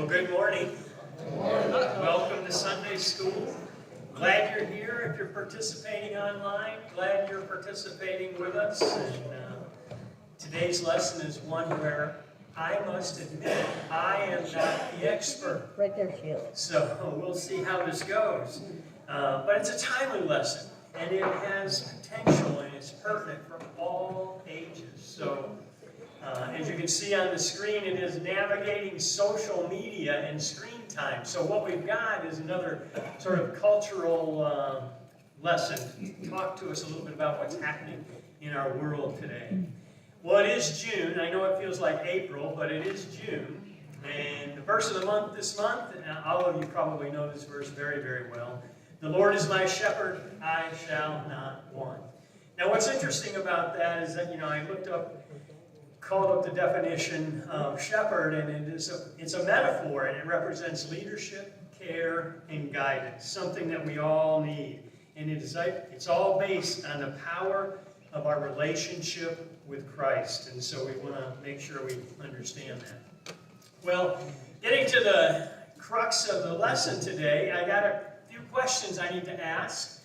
Well, good morning. Welcome to Sunday School. Glad you're here. If you're participating online, glad you're participating with us. And today's lesson is one where I must admit I am not the expert. Right there, Sheila. So we'll see how this goes. But it's a timely lesson, and it has potential, and it's pertinent for all ages. So as you can see on the screen, it is navigating social media and screen time. So what we've got is another sort of cultural lesson. Talk to us a little bit about what's happening in our world today. Well, it is June. I know it feels like April, but it is June. And the verse of the month this month, and all of you probably know this verse very, very well. The Lord is my shepherd, I shall not want. Now what's interesting about that is that, I called up the definition of shepherd, and it's a metaphor, and it represents leadership, care, and guidance, something that we all need. And it's all based on the power of our relationship with Christ, and so we want to make sure we understand that. Well, getting to the crux of the lesson today, I got a few questions I need to ask.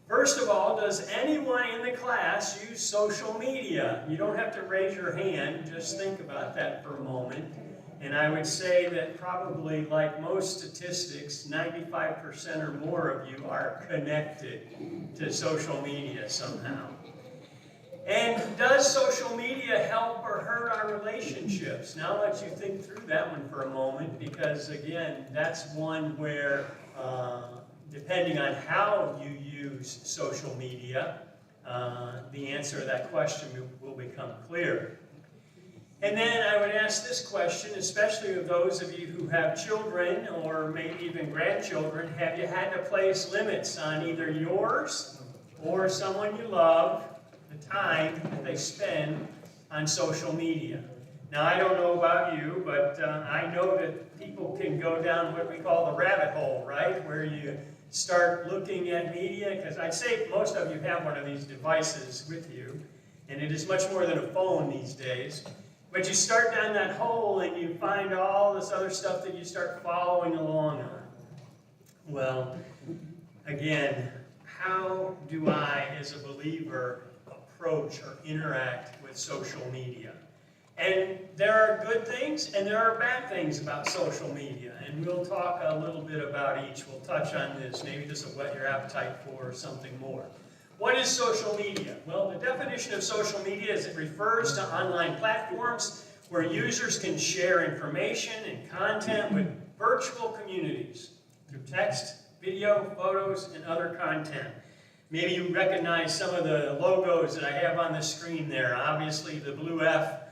First of all, does anyone in the class use social media? You don't have to raise your hand, just think about that for a moment. And I would say that probably, like most statistics, 95% or more of you are connected to social media somehow. And does social media help or hurt our relationships? Now I'll let you think through that one for a moment, because again, that's one where depending on how you use social media, the answer to that question will become clear. And then I would ask this question, especially of those of you who have children or maybe even grandchildren, have you had to place limits on either yours or someone you love, the time that they spend on social media? Now, I don't know about you, but I know that people can go down what we call the rabbit hole, right? Where you start looking at media, because I'd say most of you have one of these devices with you, and it is much more than a phone these days. But you start down that hole and you find all this other stuff that you start following along on. Well, again, how do I, as a believer, approach or interact with social media? And there are good things and there are bad things about social media, and we'll talk a little bit about each. We'll touch on this. Maybe this will whet your appetite for something more. What is social media? Well, the definition of social media is it refers to online platforms where users can share information and content with virtual communities through text, video, photos, and other content. Maybe you recognize some of the logos that I have on the screen there. Obviously, the blue F.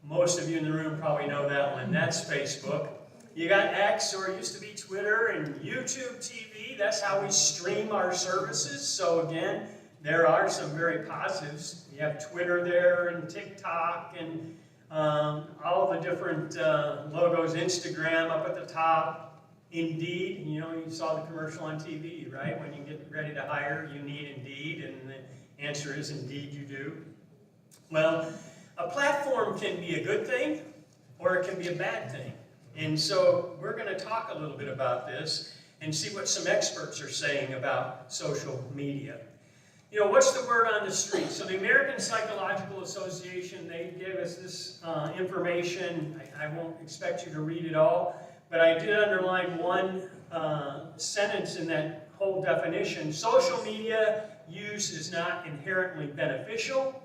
Most of you in the room probably know that one. That's Facebook. You got X, or it used to be Twitter, and YouTube TV. That's how we stream our services. So again, there are some very positives. You have Twitter there, and TikTok, and all the different logos. Instagram up at the top. Indeed, you saw the commercial on TV, right? When you get ready to hire, you need Indeed, and the answer is indeed you do. Well, a platform can be a good thing, or it can be a bad thing. And so we're going to talk a little bit about this and see what some experts are saying about social media. What's the word on the street? So the American Psychological Association, they gave us this information. I won't expect you to read it all, but I did underline one sentence in that whole definition. Social media use is not inherently beneficial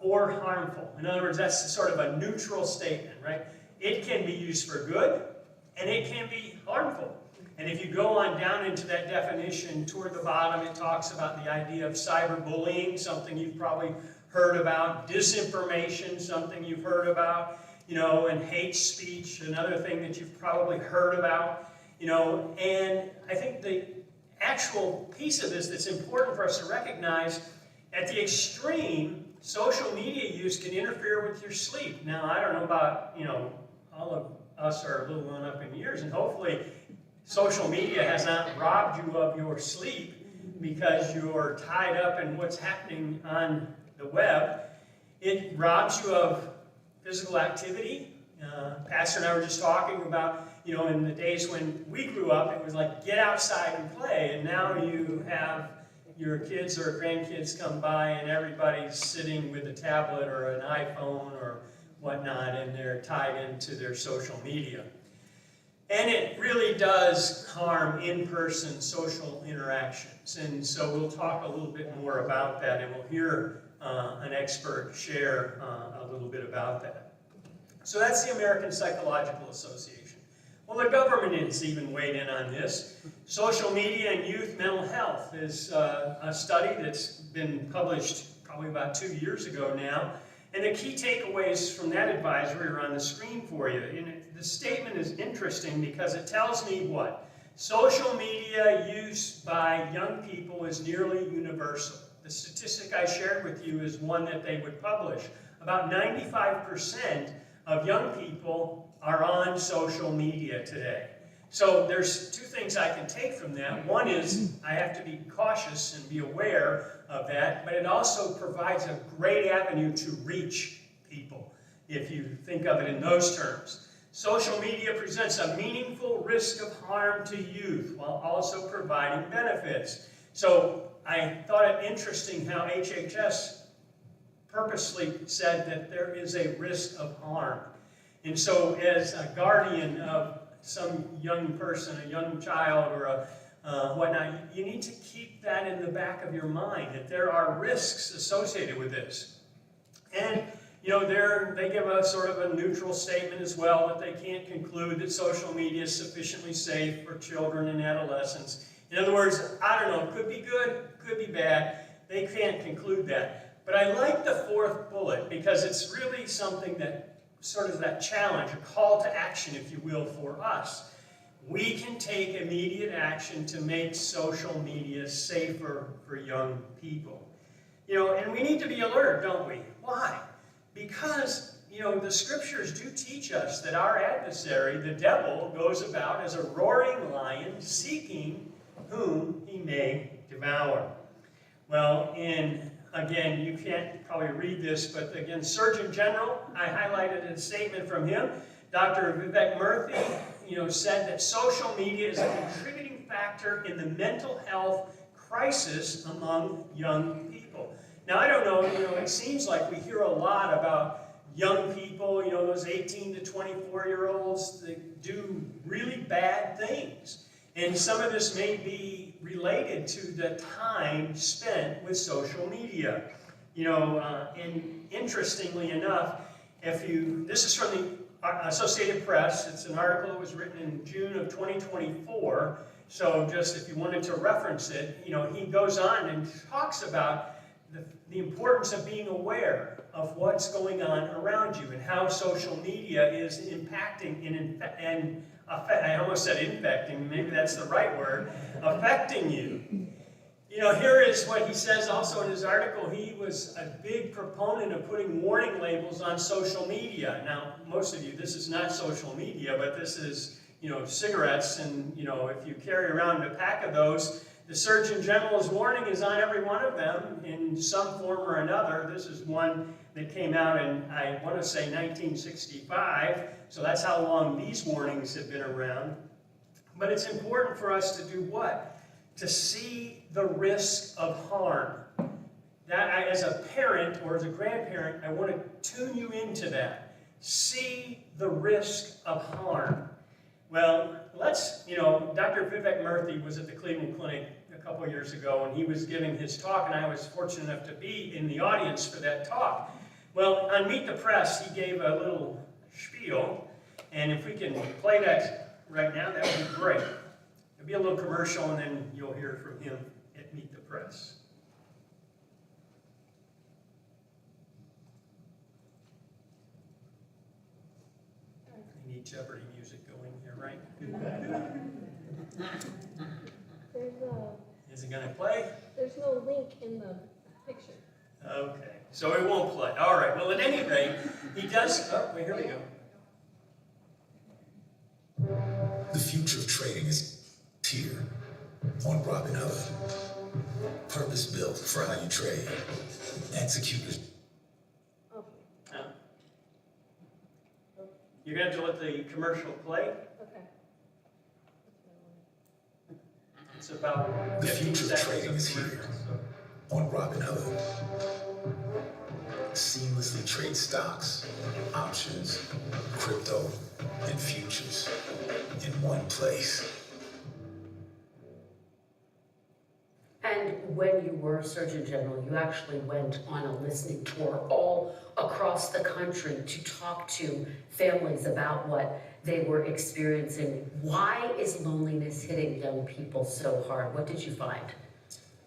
or harmful. In other words, that's sort of a neutral statement, right? It can be used for good, and it can be harmful. And if you go on down into that definition, toward the bottom, it talks about the idea of cyberbullying, something you've probably heard about, disinformation, something you've heard about, and hate speech, another thing that you've probably heard about, and I think the actual piece of this that's important for us to recognize, at the extreme, social media use can interfere with your sleep. Now, I don't know about, all of us are a little one up in years, and hopefully social media has not robbed you of your sleep because you're tied up in what's happening on the web. It robs you of physical activity. Pastor and I were just talking about, in the days when we grew up, it was like get outside and play, and now you have your kids or grandkids come by and everybody's sitting with a tablet or an iPhone or whatnot, and they're tied into their social media. And it really does harm in-person social interactions. And so we'll talk a little bit more about that, and we'll hear an expert share a little bit about that. So that's the American Psychological Association. Well, the government has even weighed in on this. Social media and youth mental health is a study that's been published probably about 2 years ago now. And the key takeaways from that advisory are on the screen for you. And the statement is interesting because it tells me what? Social media use by young people is nearly universal. The statistic I shared with you is one that they would publish. About 95% of young people are on social media today. So there's two things I can take from that. One is I have to be cautious and be aware of that, but it also provides a great avenue to reach people, if you think of it in those terms. Social media presents a meaningful risk of harm to youth while also providing benefits. So I thought it interesting how HHS purposely said that there is a risk of harm. And so as a guardian of some young person, a young child, or whatnot, you need to keep that in the back of your mind, that there are risks associated with this. And, they give a sort of a neutral statement as well, that they can't conclude that social media is sufficiently safe for children and adolescents. In other words, I don't know, could be good, could be bad. They can't conclude that. But I like the fourth bullet because it's really something that sort of that challenge, a call to action, if you will, for us. We can take immediate action to make social media safer for young people. And we need to be alert, don't we? Why? Because, the scriptures do teach us that our adversary, the devil, goes about as a roaring lion seeking whom he may devour. Well, again, you can't probably read this, but again, Surgeon General, I highlighted a statement from him. Dr. Vivek Murthy, said that social media is a contributing factor in the mental health crisis among young people. Now, I don't know, it seems like we hear a lot about young people, those 18 to 24-year-olds that do really bad things. And some of this may be related to the time spent with social media. And interestingly enough, this is from the Associated Press. It's an article that was written in June of 2024. So just if you wanted to reference it, he goes on and talks about the importance of being aware of what's going on around you and how social media is impacting and I almost said infecting, maybe that's the right word, affecting you. Here is what he says also in his article. He was a big proponent of putting warning labels on social media. Now, most of you, this is not social media, but this is, cigarettes, and, if you carry around a pack of those, the Surgeon General's warning is on every one of them in some form or another. This is one that came out in, I want to say, 1965. So that's how long these warnings have been around. But it's important for us to do what? To see the risk of harm. That, as a parent or as a grandparent, I want to tune you into that. See the risk of harm. Well, Dr. Vivek Murthy was at the Cleveland Clinic a couple years ago, and he was giving his talk, and I was fortunate enough to be in the audience for that talk. Well, on Meet the Press, he gave a little spiel, and if we can play that right now, that would be great. It'll be a little commercial, and then you'll hear from him at Meet the Press. I need Jeopardy music going here, right? Is it going to play? There's no link in the picture. Okay, so it won't play. All right, well, at any rate, he does... Oh, wait, here we go. The future of trading is here on Robinhood. Purpose-built for how you trade. Executors. Okay. You're going to have to let the commercial play. Okay. It's about The 15 future of seconds trading of is here. commercial, so. On Robinhood. Seamlessly trade stocks, options, crypto, and futures in one place. And when you were Surgeon General, you actually went on a listening tour all across the country to talk to families about what they were experiencing. Why is loneliness hitting young people so hard? What did you find?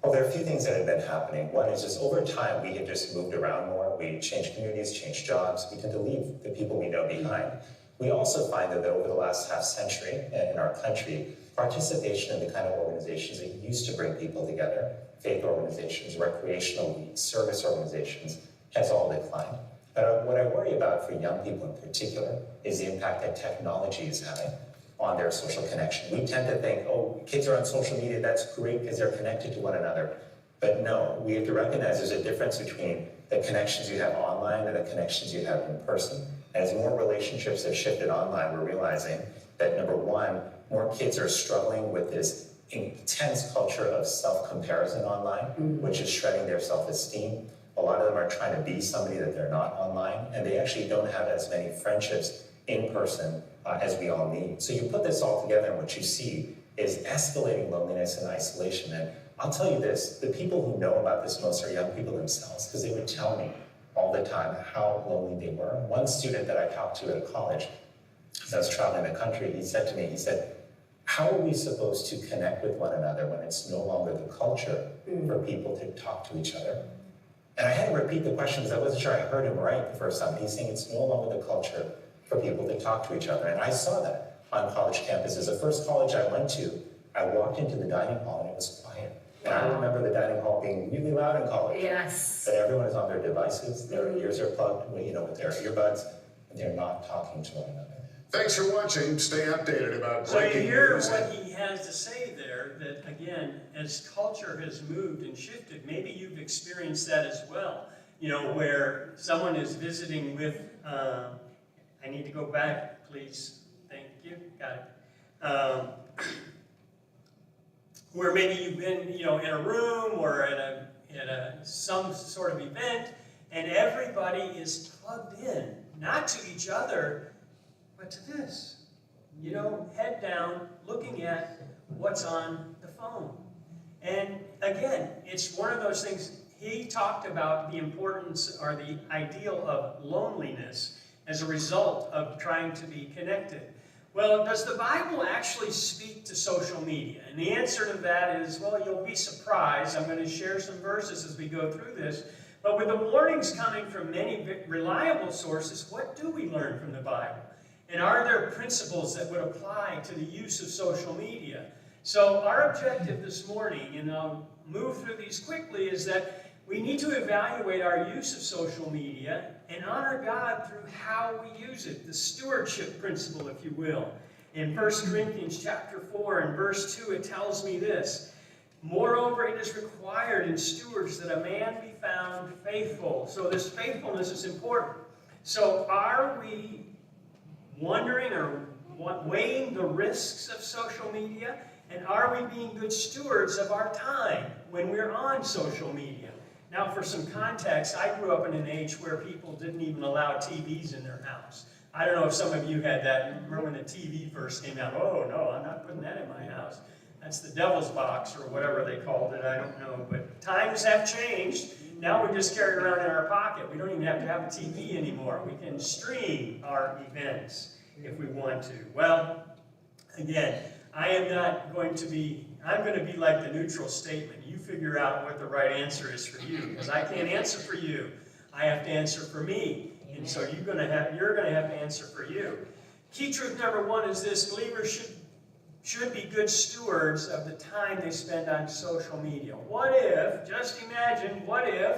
Well, there are a few things that have been happening. One is just over time, we had just moved around more. We changed communities, changed jobs. We tend to leave the people we know behind. We also find that over the last half century in our country, participation in the kind of organizations that used to bring people together, faith organizations, recreational leagues, service organizations, has all declined. But what I worry about for young people in particular is the impact that technology is having on their social connection. We tend to think, oh, kids are on social media, that's great because they're connected to one another. But no, we have to recognize there's a difference between the connections you have online and the connections you have in person. As more relationships have shifted online, we're realizing that number one, more kids are struggling with this intense culture of self-comparison online, which is shredding their self-esteem. A lot of them are trying to be somebody that they're not online, and they actually don't have as many friendships in person as we all need. So you put this all together, and what you see is escalating loneliness and isolation. And I'll tell you this, the people who know about this most are young people themselves, because they would tell me all the time how lonely they were. One student that I talked to at a college, as I was traveling the country, he said to me, he said, how are we supposed to connect with one another when it's no longer the culture for people to talk to each other? And I had to repeat the question because I wasn't sure I heard him right the first time. He's saying it's no longer the culture for people to talk to each other. And I saw that on college campuses. The first college I went to, I walked into the dining hall and it was quiet. And I remember the dining hall being really loud in college. Yes. But everyone is on their devices, their ears are plugged, with their earbuds, and they're not talking to one another. Thanks for watching. Stay updated about So you breaking hear news. what he has to say there, that again, as culture has moved and shifted, maybe you've experienced that as well. Where someone is visiting with, I need to go back, please. Thank you. Got it. Where maybe you've been, in a room or at some sort of event, and everybody is plugged in, not to each other, but to this. Head down, looking at what's on the phone. And again, it's one of those things, he talked about the importance or the ideal of loneliness as a result of trying to be connected. Well, does the Bible actually speak to social media? And the answer to that is, well, you'll be surprised. I'm going to share some verses as we go through this. But with the warnings coming from many reliable sources, what do we learn from the Bible? And are there principles that would apply to the use of social media? So our objective this morning, and I'll move through these quickly, is that we need to evaluate our use of social media and honor God through how we use it, the stewardship principle, if you will. In 1 Corinthians chapter 4 and verse 2, it tells me this: moreover, it is required in stewards that a man be found faithful. So this faithfulness is important. So are we wondering or weighing the risks of social media? And are we being good stewards of our time when we're on social media? Now, for some context, I grew up in an age where people didn't even allow TVs in their house. I don't know if some of you had that. Remember when the TV first came out? Oh, no, I'm not putting that in my house. That's the devil's box or whatever they called it. I don't know. But times have changed. Now we just carry it around in our pocket. We don't even have to have a TV anymore. We can stream our events if we want to. Well, again, I'm going to be like the neutral statement. You figure out what the right answer is for you, because I can't answer for you. I have to answer for me. And so you're going to have to answer for you. Key truth number one is this: believers should be good stewards of the time they spend on social media. What if, just imagine, what if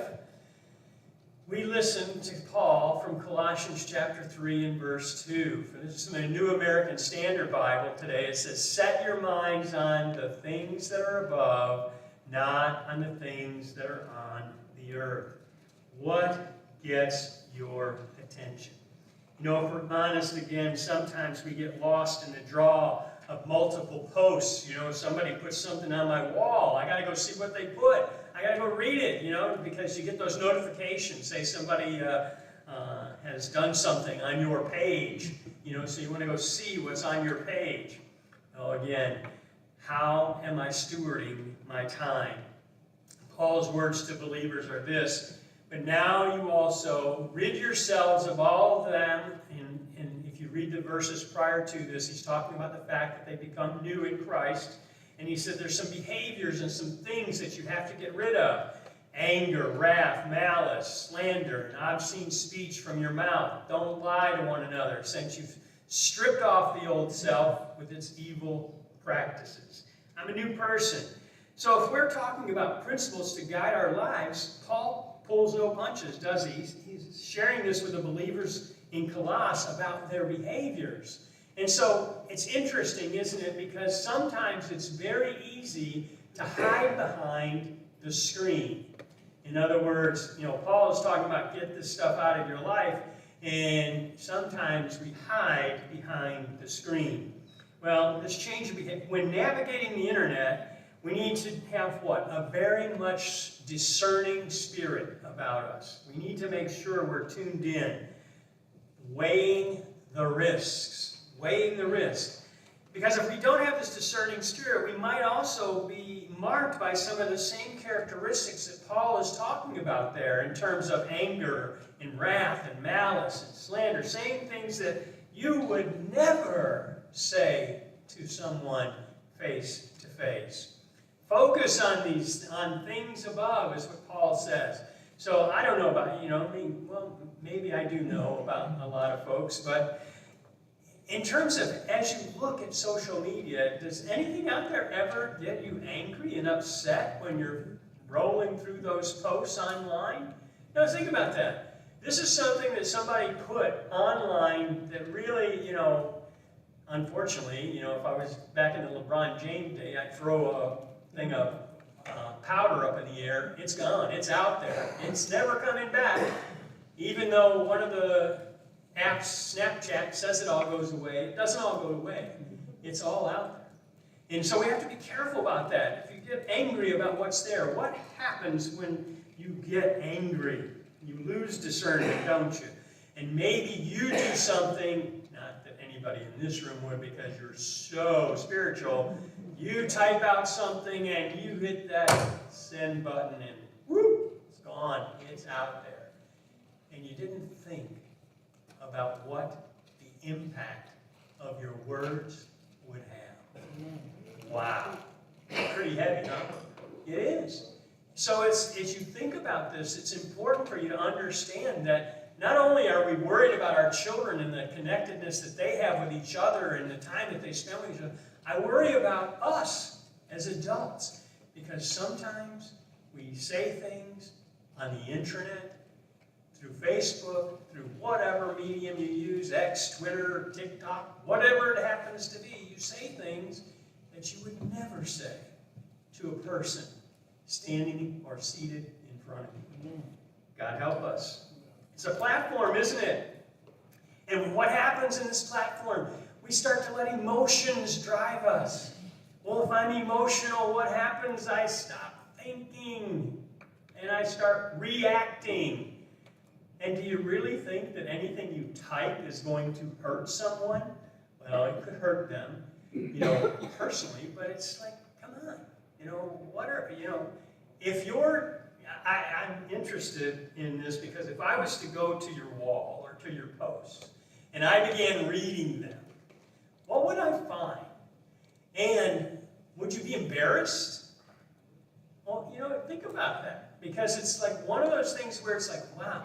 we listen to Paul from Colossians chapter 3 and verse 2. This is from the New American Standard Bible today. It says, set your minds on the things that are above, not on the things that are on the earth. What gets your attention? You know, if we're honest again, sometimes we get lost in the draw of multiple posts. You know, somebody puts something on my wall. I got to go see what they put. I got to go read it, you know, because you get those notifications. Say somebody has done something on your page, you know, so you want to go see what's on your page. Oh, again, how am I stewarding my time? Paul's words to believers are this: but now you also rid yourselves of all of them. And if you read the verses prior to this, he's talking about the fact that they become new in Christ. And he said there's some behaviors and some things that you have to get rid of. Anger, wrath, malice, slander, and obscene speech from your mouth. Don't lie to one another, since you've stripped off the old self with its evil practices. I'm a new person. So if we're talking about principles to guide our lives, Paul pulls no punches, does he? He's sharing this with the believers in Colossae about their behaviors. And so it's interesting, isn't it? Because sometimes it's very easy to hide behind the screen. In other words, you know, Paul is talking about get this stuff out of your life, and sometimes we hide behind the screen. Well, this change of behavior, when navigating the internet, we need to have what? A very much discerning spirit about us. We need to make sure we're tuned in, weighing the risks. Weighing the risk. Because if we don't have this discerning spirit, we might also be marked by some of the same characteristics that Paul is talking about there in terms of anger and wrath and malice and slander, saying things that you would never say to someone face to face. Focus on things above is what Paul says. So I don't know about, you know, maybe I do know about a lot of folks, but in terms of, as you look at social media, does anything out there ever get you angry and upset when you're rolling through those posts online? Now think about that. This is something that somebody put online that really, you know, unfortunately, you know, if I was back in the LeBron James day, I'd throw a thing of powder up in the air. It's gone. It's out there. It's never coming back. Even though one of the apps, Snapchat, says it all goes away. It doesn't all go away. It's all out there. And so we have to be careful about that. If you get angry about what's there, what happens when you get angry? You lose discernment, don't you? And maybe you do something, not that anybody in this room would because you're so spiritual, you type out something and you hit that send button and whoop, it's gone. It's out there. And you didn't think about what the impact of your words would have. Wow. Pretty heavy, huh? It is. So as you think about this, it's important for you to understand that not only are we worried about our children and the connectedness that they have with each other and the time that they spend with each other, I worry about us as adults, because sometimes we say things on the internet, through Facebook, through whatever medium you use, X, Twitter, TikTok, whatever it happens to be, you say things that you would never say to a person standing or seated in front of you. God help us. It's a platform, isn't it? And what happens in this platform? We start to let emotions drive us. Well, if I'm emotional, what happens? I stop thinking and I start reacting. And do you really think that anything you type is going to hurt someone? Well, it could hurt them, you know, personally, but it's like, come on, you know, if you're, I'm interested in this because if I was to go to your wall or to your posts and I began reading them, what would I find? And would you be embarrassed? Well, you know, think about that, because it's like one of those things where it's like, wow,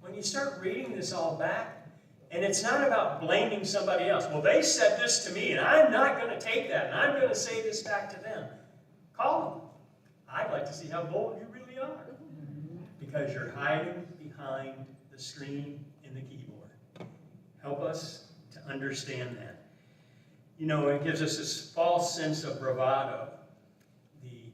when you start reading this all back, and it's not about blaming somebody else. Well, they said this to me, and I'm not going to take that, and I'm going to say this back to them. Call them. I'd like to see how bold you really are, because you're hiding behind the screen and the keyboard. Help us to understand that. You know, it gives us this false sense of bravado, the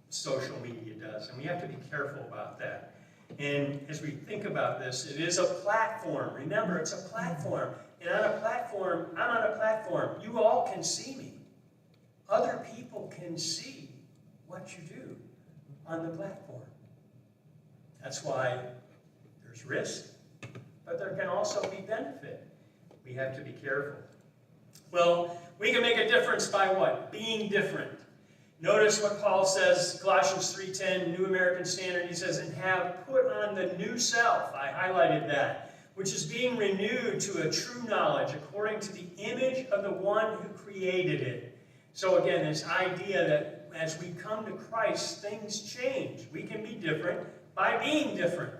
social media does, and we have to be careful about that. And as we think about this, it is a platform. Remember, it's a platform. And on a platform, I'm on a platform. You all can see me. Other people can see what you do on the platform. That's why there's risk, but there can also be benefit. We have to be careful. Well, we can make a difference by what? Being different. Notice what Paul says, Colossians 3:10, New American Standard. He says, and have put on the new self. I highlighted that, which is being renewed to a true knowledge according to the image of the one who created it. So again, this idea that as we come to Christ, things change. We can be different by being different.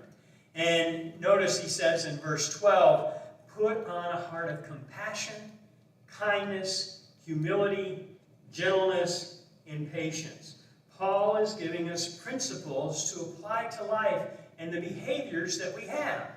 And notice he says in verse 12, put on a heart of compassion, kindness, humility, gentleness, and patience. Paul is giving us principles to apply to life and the behaviors that we have.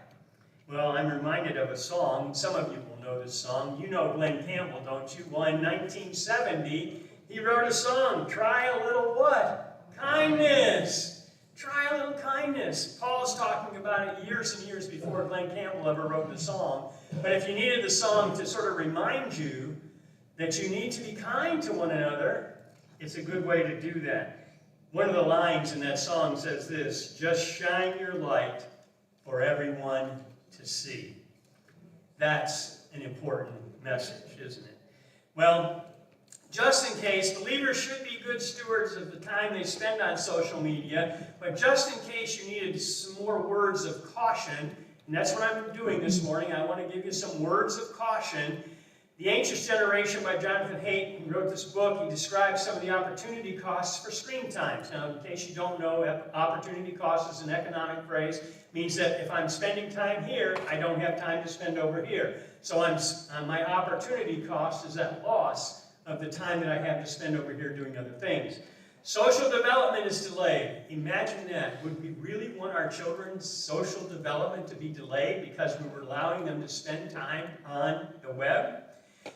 Well, I'm reminded of a song. Some of you will know this song. You know Glenn Campbell, don't you? Well, in 1970, he wrote a song, Try a Little What? Kindness. Try a little kindness. Paul's talking about it years and years before Glenn Campbell ever wrote the song. But if you needed the song to sort of remind you that you need to be kind to one another, it's a good way to do that. One of the lines in that song says this, just shine your light for everyone to see. That's an important message, isn't it? Well, just in case, believers should be good stewards of the time they spend on social media, but just in case you needed some more words of caution, and that's what I'm doing this morning, I want to give you some words of caution. The Anxious Generation by Jonathan Haidt, who wrote this book, he describes some of the opportunity costs for screen times. Now, in case you don't know, opportunity cost is an economic phrase. It means that if I'm spending time here, I don't have time to spend over here. So my opportunity cost is that loss of the time that I have to spend over here doing other things. Social development is delayed. Imagine that. Would we really want our children's social development to be delayed because we were allowing them to spend time on the web?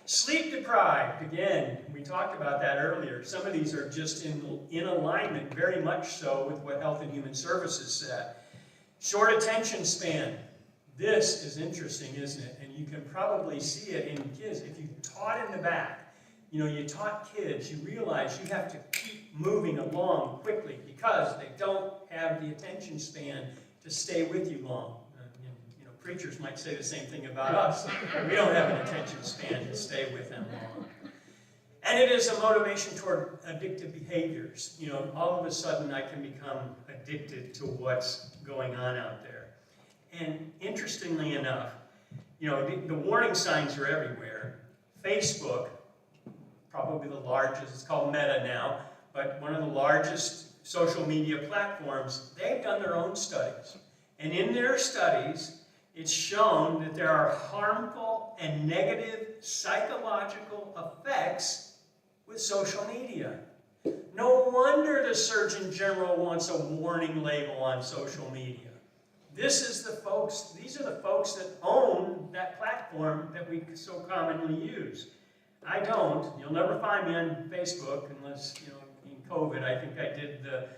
Sleep deprived, again, we talked about that earlier. Some of these are just in alignment, very much so, with what Health and Human Services said. Short attention span. This is interesting, isn't it? And you can probably see it in kids. If you taught in the back, you taught kids, you realize you have to keep moving along quickly because they don't have the attention span to stay with you long. Preachers might say the same thing about us. We don't have an attention span to stay with them long. And it is a motivation toward addictive behaviors. All of a sudden I can become addicted to what's going on out there. And interestingly enough, the warning signs are everywhere. Facebook, probably the largest, it's called Meta now, but one of the largest social media platforms, they've done their own studies. And in their studies, it's shown that there are harmful and negative psychological effects with social media. No wonder the Surgeon General wants a warning label on social media. These are the folks that own that platform that we so commonly use. I don't. You'll never find me on Facebook unless, in COVID, I think I did the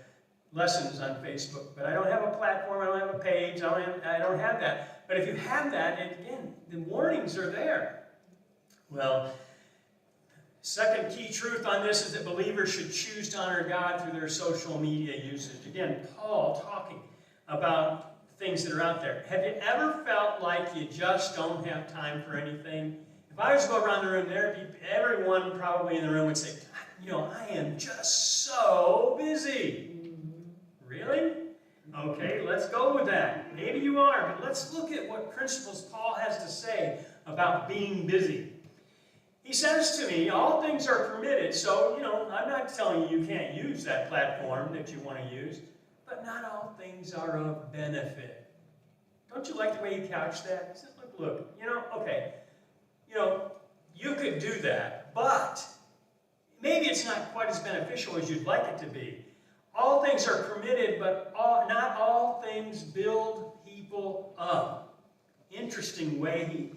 lessons on Facebook, but I don't have a platform, I don't have a page, I don't have that. But if you have that, and again, the warnings are there. Well, second key truth on this is that believers should choose to honor God through their social media usage. Again, Paul talking about things that are out there. Have you ever felt like you just don't have time for anything? If I was to go around the room, everyone probably in the room would say, I am just so busy. Really? Okay, let's go with that. Maybe you are, but let's look at what principles Paul has to say about being busy. He says to me, all things are permitted, so, I'm not telling you can't use that platform that you want to use, but not all things are of benefit. Don't you like the way you couch that? He said, look, okay, you could do that, but maybe it's not quite as beneficial as you'd like it to be. All things are permitted, but not all things build people up. Interesting way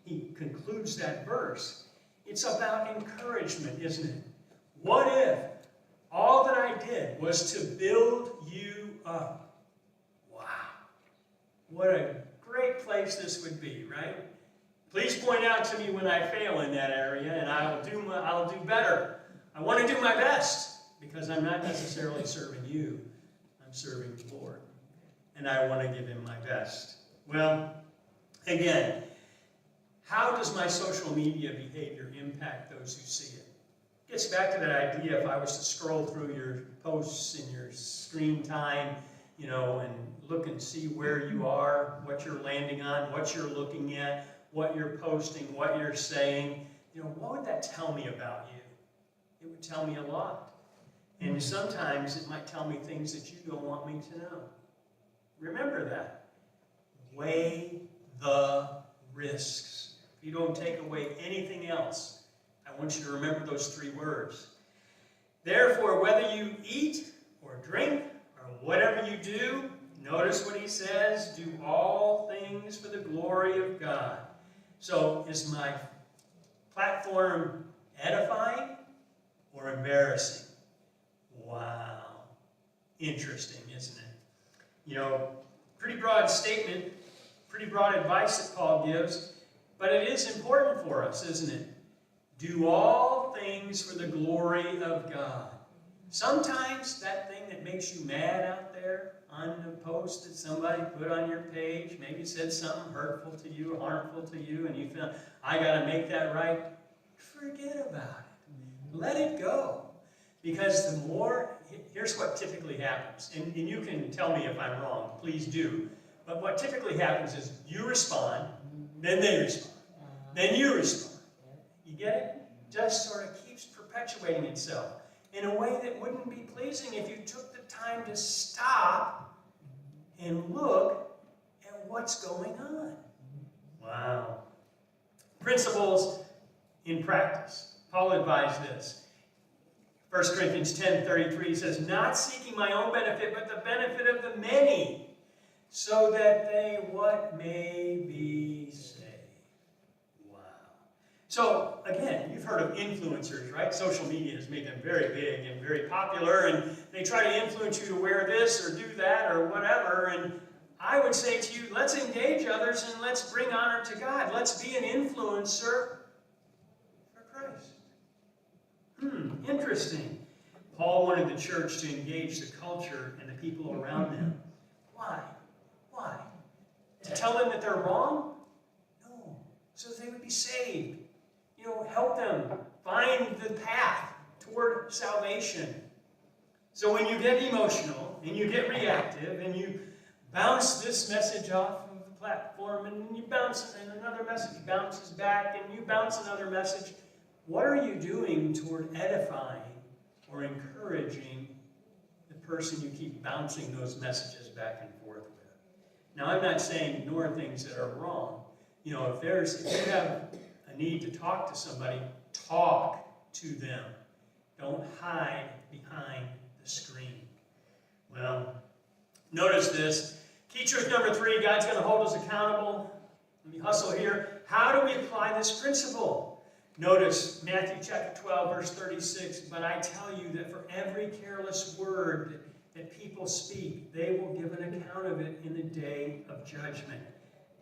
he concludes that verse. It's about encouragement, isn't it? What if all that I did was to build you up? Wow. What a great place this would be, right? Please point out to me when I fail in that area, and I'll do better. I want to do my best, because I'm not necessarily serving you. I'm serving the Lord, and I want to give him my best. Well, again, how does my social media behavior impact those who see it? It gets back to that idea, if I was to scroll through your posts and your screen time, you know, and look and see where you are, what you're landing on, what you're looking at, what you're posting, what you're saying, you know, what would that tell me about you? It would tell me a lot. And sometimes it might tell me things that you don't want me to know. Remember that. Weigh the risks. If you don't take away anything else, I want you to remember those 3 words. Therefore, whether you eat or drink or whatever you do, notice what he says, do all things for the glory of God. So, is my platform edifying or embarrassing? Wow. Interesting, isn't it? You know, pretty broad statement, pretty broad advice that Paul gives, but it is important for us, isn't it? Do all things for the glory of God. Sometimes that thing that makes you mad out there on the post that somebody put on your page, maybe said something hurtful to you, harmful to you, and you feel, I got to make that right. Forget about it. Let it go. Because the more, here's what typically happens, and you can tell me if I'm wrong, please do. But what typically happens is you respond, then they respond, then you respond. You get it? Just sort of keeps perpetuating itself in a way that wouldn't be pleasing if you took the time to stop and look at what's going on. Wow. Principles in practice. Paul advised this. 1 Corinthians 10:33 says, not seeking my own benefit, but the benefit of the many, so that they what may be saved. Wow. So, again, you've heard of influencers, right? Social media has made them very big and very popular, and they try to influence you to wear this or do that or whatever, and I would say to you, let's engage others and let's bring honor to God. Let's be an influencer for Christ. Interesting. Paul wanted the church to engage the culture and the people around them. Why? Why? To tell them that they're wrong? No. So that they would be saved. You know, help them find the path toward salvation. So when you get emotional and you get reactive and you bounce this message off of the platform and you bounce and another message bounces back and you bounce another message, what are you doing toward edifying or encouraging the person you keep bouncing those messages back and forth with? Now, I'm not saying ignore things that are wrong. You know, if you have a need to talk to somebody, talk to them. Don't hide behind the screen. Well, notice this. Key truth number 3, God's going to hold us accountable. Let me hustle here. How do we apply this principle? Notice Matthew chapter 12, verse 36. But I tell you that for every careless word that people speak, they will give an account of it in the day of judgment.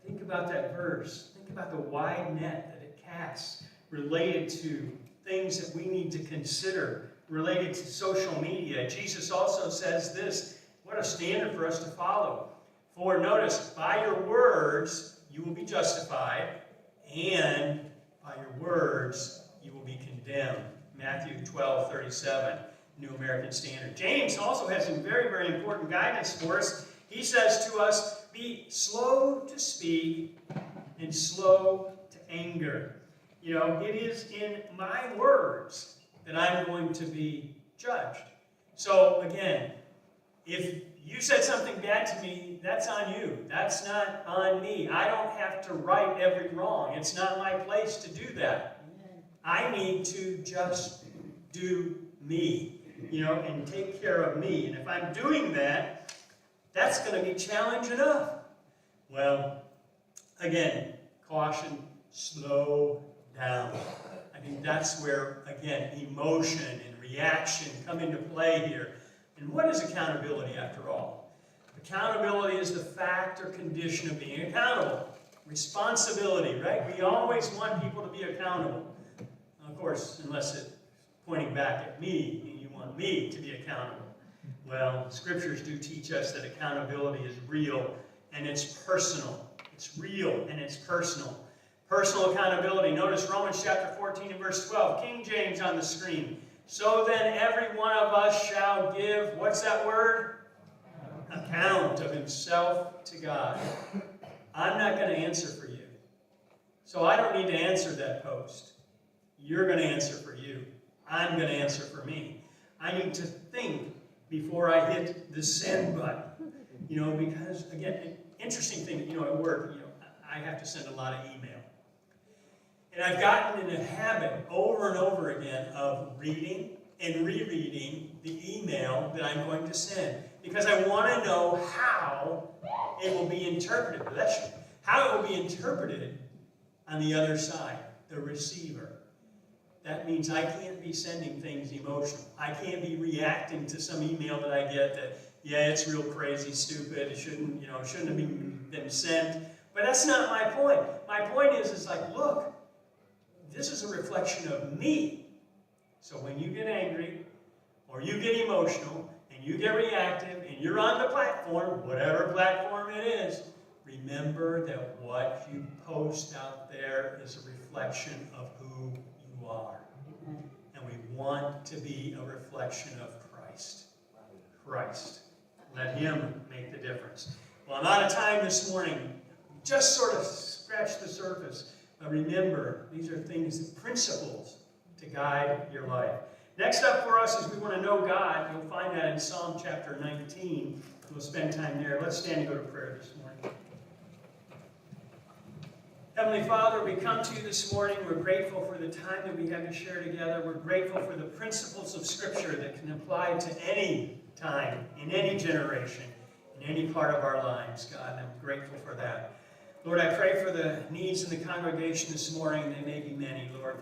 Think about that verse. Think about the wide net that it casts related to things that we need to consider, related to social media. Jesus also says this. What a standard for us to follow. For notice, by your words you will be justified, and by your words you will be condemned. Matthew 12:37, New American Standard. James also has some very, very important guidance for us. He says to us, be slow to speak and slow to anger. You know, it is in my words that I'm going to be judged. So again, if you said something bad to me, that's on you. That's not on me. I don't have to right every wrong. It's not my place to do that. I need to just do me, you know, and take care of me. And if I'm doing that, that's going to be challenge enough. Well, again, caution, slow down. I think that's where, again, emotion and reaction come into play here. And what is accountability after all? Accountability is the fact or condition of being accountable. Responsibility, right? We always want people to be accountable. Of course, unless it's pointing back at me and you want me to be accountable. Well, scriptures do teach us that accountability is real and it's personal. It's real and it's personal. Personal accountability. Notice Romans chapter 14 and verse 12. King James on the screen. So then every one of us shall give, what's that word? Account of himself to God. I'm not going to answer for you. So I don't need to answer that post. You're going to answer for you. I'm going to answer for me. I need to think before I hit the send button. You know, because, again, an interesting thing, you know, at work, you know, I have to send a lot of email. And I've gotten in a habit over and over again of reading and rereading the email that I'm going to send. Because I want to know how it will be interpreted. How it will be interpreted on the other side, the receiver. That means I can't be sending things emotional. I can't be reacting to some email that I get that, yeah, it's real crazy, stupid, it shouldn't have been sent. But that's not my point. My point is like, look, this is a reflection of me. So when you get angry, or you get emotional, and you get reactive, and you're on the platform, whatever platform it is, remember that what you post out there is a reflection of who you are. And we want to be a reflection of Christ. Christ. Let him make the difference. Well, I'm out of time this morning. Just sort of scratch the surface. But remember, these are things, principles to guide your life. Next up for us is we want to know God. You'll find that in Psalm chapter 19. We'll spend time there. Let's stand and go to prayer this morning. Heavenly Father, we come to you this morning. We're grateful for the time that we have to share together. We're grateful for the principles of Scripture that can apply to any time, in any generation, in any part of our lives, God. I'm grateful for that. Lord, I pray for the needs in the congregation this morning. They may be many, Lord.